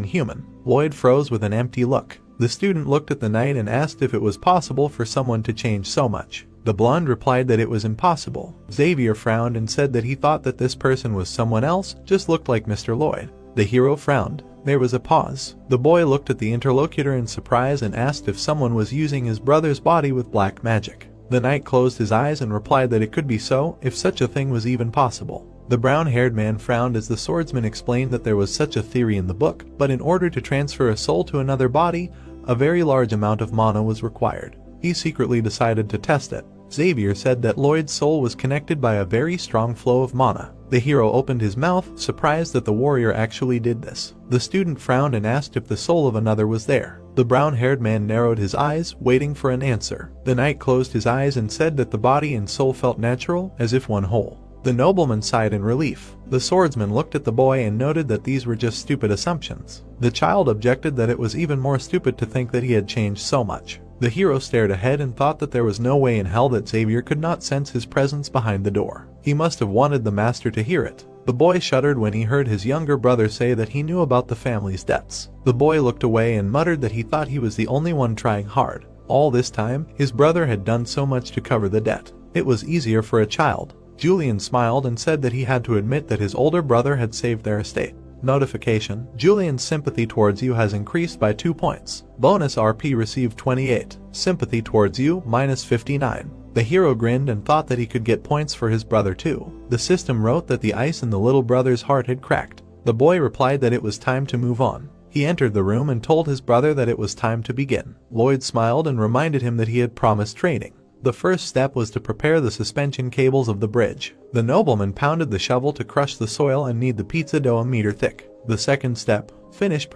Human. Lloyd froze with an empty look. The student looked at the knight and asked if it was possible for someone to change so much. The blonde replied that it was impossible. Xavier frowned and said that he thought that this person was someone else, just looked like Mr. Lloyd. The hero frowned. There was a pause. The boy looked at the interlocutor in surprise and asked if someone was using his brother's body with black magic. The knight closed his eyes and replied that it could be so, if such a thing was even possible. The brown-haired man frowned as the swordsman explained that there was such a theory in the book, but in order to transfer a soul to another body, a very large amount of mana was required. He secretly decided to test it. Xavier said that Lloyd's soul was connected by a very strong flow of mana. The hero opened his mouth, surprised that the warrior actually did this. The student frowned and asked if the soul of another was there. The brown-haired man narrowed his eyes, waiting for an answer. The knight closed his eyes and said that the body and soul felt natural, as if one whole. The nobleman sighed in relief. The swordsman looked at the boy and noted that these were just stupid assumptions. The child objected that it was even more stupid to think that he had changed so much. The hero stared ahead and thought that there was no way in hell that Xavier could not sense his presence behind the door. He must have wanted the master to hear it. The boy shuddered when he heard his younger brother say that he knew about the family's debts. The boy looked away and muttered that he thought he was the only one trying hard. All this time, his brother had done so much to cover the debt. It was easier for a child. Julian smiled and said that he had to admit that his older brother had saved their estate. Notification: Julian's sympathy towards you has increased by 2 points. Bonus RP received 28. Sympathy towards you minus 59. The hero grinned and thought that he could get points for his brother too. The system wrote that the ice in the little brother's heart had cracked. The boy replied that it was time to move on. He entered the room and told his brother that it was time to begin. Lloyd smiled and reminded him that he had promised training. The first step was to prepare the suspension cables of the bridge. The nobleman pounded the shovel to crush the soil and knead the pizza dough a meter thick. The second step: finish